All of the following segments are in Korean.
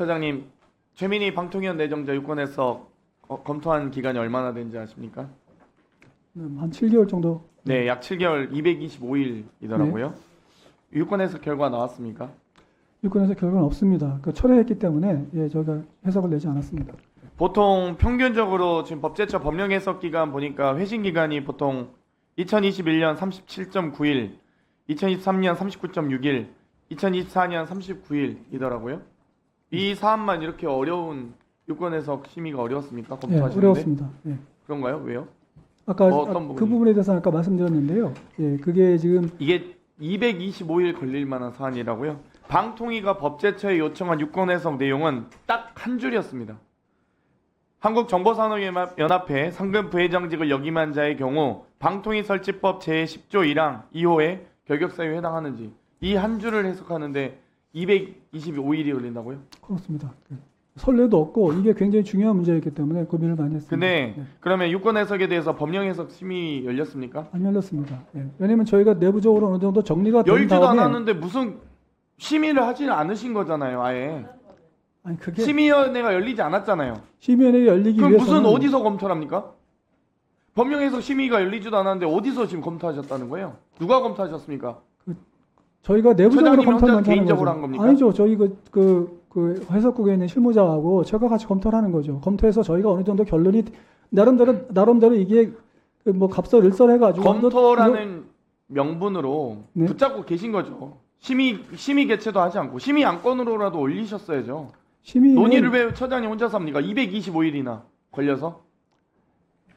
처장님, 최민희 방통위원 내정자 유권해서 검토한 기간이 얼마나 된지 아십니까? 한 7개월 정도. 네, 약 7개월 225일이더라고요. 유권해석 결과 나왔습니까? 유권에서 결과는 없습니다. 철회했기 때문에 저희가 해석을 내지 않았습니다. 보통 평균적으로 지금 법제처 법령 해석 기간 보니까 회신 기간이 보통 2021년 37.9일, 2023년 39.6일, 2024년 39일이더라고요. 이 사안만 이렇게 어려운 유권 해석 심의가 어려웠습니까? 검토하시는데? 어려웠습니다. 그런가요? 왜요? 아까 어떤 그 부분에 대해서 아까 말씀드렸는데요. 그게 지금 이게 225일 걸릴 만한 사안이라고요. 방통위가 법제처에 요청한 유권 해석 내용은 딱 한 줄이었습니다. 한국정보산업연합회 상금 부회장직을 역임한 자의 경우 방통위 설치법 제10조 1항 2호에 결격사유에 해당하는지 이 한 줄을 해석하는데 225일이 걸린다고요? 그렇습니다. 선례도 없고 이게 굉장히 중요한 문제였기 때문에 고민을 많이 했습니다. 근데 그러면 유권 해석에 대해서 법령 해석 심의 열렸습니까? 안 열렸습니다. 왜냐하면 저희가 내부적으로 어느 정도 정리가 된 열지도 다음에 않았는데 무슨 심의를 하지는 않으신 거잖아요. 아예 아니 그게 심의위원회가 열리지 않았잖아요. 심의위원회가 열리기 그럼 위해서는 무슨 어디서 검토를 합니까? 법령 해석 심의가 열리지도 않았는데 어디서 지금 검토하셨다는 거예요? 누가 검토하셨습니까? 저희가 내부적으로 처장님이 검토를 혼자 먼저 하는 개인적으로 거죠. 한 겁니까? 아니죠. 저희 그 해석국에 있는 실무자하고 제가 같이 검토를 하는 거죠. 검토해서 저희가 어느 정도 결론이 나름대로 이게 뭐 갑설일설해가지고 검토라는 명분으로 네? 붙잡고 계신 거죠. 심의 개최도 하지 않고 심의 안건으로라도 올리셨어야죠. 논의를 왜 처장님 혼자서 합니까? 225일이나 걸려서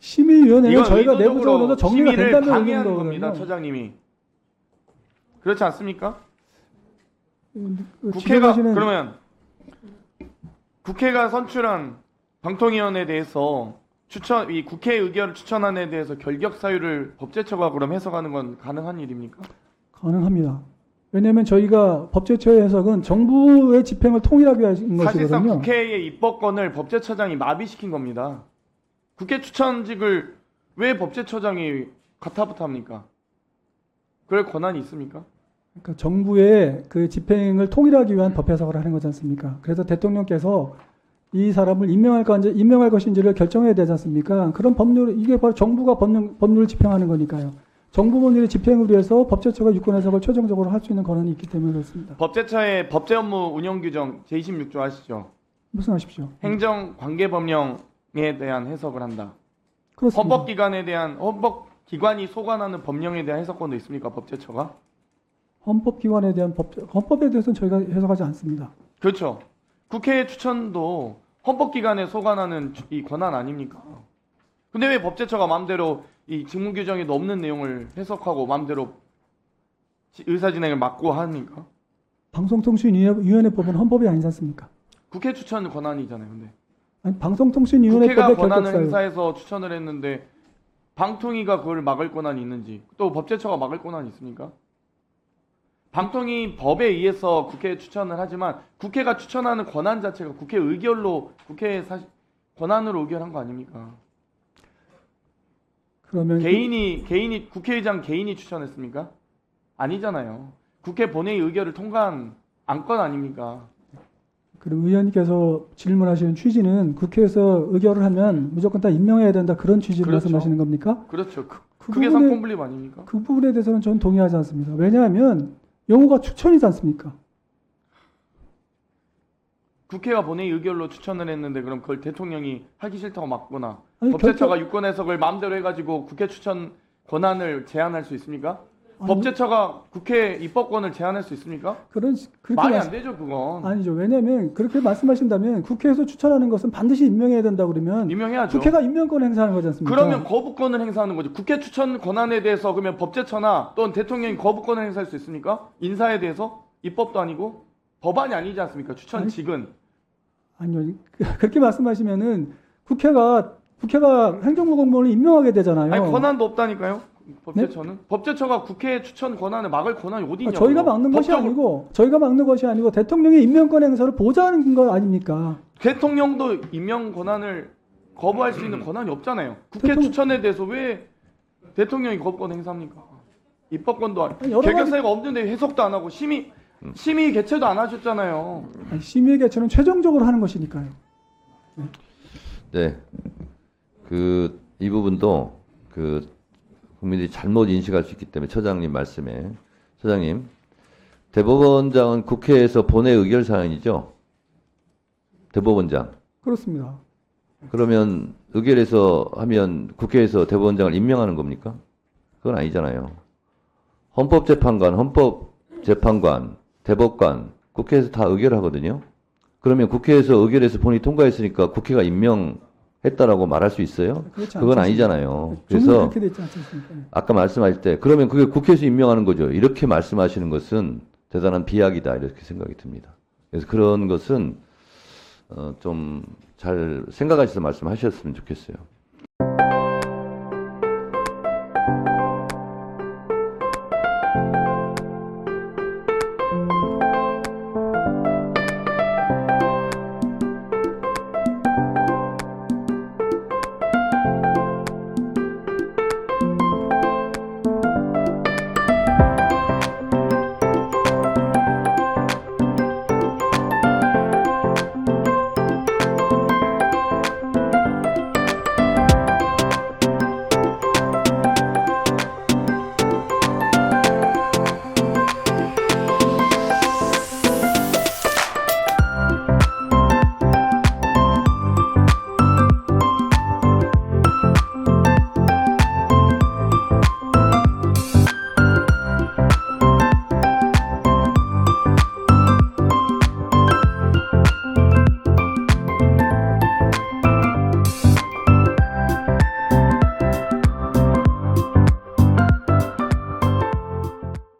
심의위원회는 이건 저희가 의도적으로 내부적으로 정리가 심의를 된다면 방해하는 올리는 겁니다. 거거든요. 처장님이 그렇지 않습니까? 그 국회가 진행하시는- 그러면 국회가 선출한 방통위원회에 대해서 이 국회 의결을 추천한 에 대해서 결격 사유를 법제처가 그럼 해석하는 건 가능한 일입니까? 가능합니다. 왜냐하면 저희가 법제처의 해석은 정부의 집행을 통일하기 위한 사실상 것이거든요. 국회의 입법권을 법제처장이 마비시킨 겁니다. 국회 추천직을 왜 법제처장이 가타부타합니까? 그럴 권한이 있습니까? 그러니까 정부의 그 집행을 통일하기 위한 법 해석을 하는 거지 않습니까? 그래서 대통령께서 이 사람을 임명할 것인지를 결정해야 되지 않습니까? 그런 이게 바로 정부가 법률을 집행하는 거니까요. 정부 법률의 집행을 위해서 법제처가 유권 해석을 최종적으로 할 수 있는 권한이 있기 때문에 그렇습니다. 법제처의 법제업무 운영규정 제26조 아시죠? 무슨 아십시오? 행정관계법령에 대한 해석을 한다. 그렇습니다. 헌법기관이 소관하는 법령에 대한 해석권도 있습니까? 법제처가? 헌법기관에 대한 헌법에 대해서는 저희가 해석하지 않습니다. 그렇죠. 국회 추천도 헌법기관에 소관하는 이 권한 아닙니까? 근데 왜 법제처가 마음대로 이 직무규정에도 없는 내용을 해석하고 마음대로 의사진행을 막고 합니까? 방송통신위원회법은 헌법이 아니지 않습니까? 국회 추천 권한이잖아요. 근데 아니, 방송통신위원회법의 국회가 권한을 결격사유. 행사해서 추천을 했는데 방통위가 그걸 막을 권한이 있는지 또 법제처가 막을 권한이 있습니까? 방통위 법에 의해서 국회에 추천을 하지만 국회가 추천하는 권한 자체가 국회 의결로 권한으로 의결한 거 아닙니까? 그러면 개인이 국회의장 개인이 추천했습니까? 아니잖아요. 국회 본회의 의결을 통과한 안건 아닙니까? 그럼 의원님께서 질문하시는 취지는 국회에서 의결을 하면 무조건 다 임명해야 된다 그런 취지로 그렇죠. 말씀하시는 겁니까? 그렇죠. 그 그게 부분에- 상권 분립 아닙니까? 그 부분에 대해서는 저는 동의하지 않습니다. 왜냐하면 용어가 추천이지 않습니까? 국회가 본회의 의결로 추천을 했는데 그럼 그걸 대통령이 하기 싫다고 막거나 아니, 법제처가 유권 해석을 마음대로 해가지고 국회 추천 권한을 제한할 수 있습니까? 아니, 법제처가 국회 입법권을 제한할 수 있습니까? 그렇게 말이 안 되죠 그건. 아니죠. 왜냐하면 그렇게 말씀하신다면 국회에서 추천하는 것은 반드시 임명해야 된다 그러면 임명해야죠. 국회가 임명권을 행사하는 거지 않습니까? 그러면 거부권을 행사하는 거죠. 국회 추천 권한에 대해서 그러면 법제처나 또는 대통령이 거부권을 행사할 수 있습니까? 인사에 대해서 입법도 아니고 법안이 아니지 않습니까? 추천직은. 아니요. 그렇게 말씀하시면은 국회가 행정부 공무원을 임명하게 되잖아요. 아니 권한도 없다니까요. 법제처는 법제처가 국회 추천 권한을 막을 권한이 어디 있냐고. 저희가 막는 것이 아니고 대통령의 임명권 행사를 보장하는 거 아닙니까? 대통령도 임명 권한을 거부할 수 있는 권한이 없잖아요. 국회 추천에 대해서 왜 대통령이 거부권 행사합니까? 입법권도 여러 결격사유가 없는데 해석도 안 하고 심의 심의 개최도 안 하셨잖아요. 아니, 심의 개최는 최종적으로 하는 것이니까요. 네. 이 부분도 국민들이 잘못 인식할 수 있기 때문에 처장님 말씀에 처장님 대법원장은 국회에서 본회 의결 사항이죠. 대법원장. 그렇습니다. 그러면 의결해서 하면 국회에서 대법원장을 임명하는 겁니까? 그건 아니잖아요. 헌법재판관, 헌법재판관, 대법관, 국회에서 다 의결하거든요. 그러면 국회에서 의결해서 본이 통과했으니까 국회가 임명했다라고 말할 수 있어요? 그렇지 그건 않습니다. 아니잖아요. 그래서 그래서 그렇게 되지 않습니까? 아까 말씀하실 때 그러면 그게 국회에서 임명하는 거죠. 이렇게 말씀하시는 것은 대단한 비약이다 이렇게 생각이 듭니다. 그래서 그런 것은 좀 잘 생각하셔서 말씀하셨으면 좋겠어요.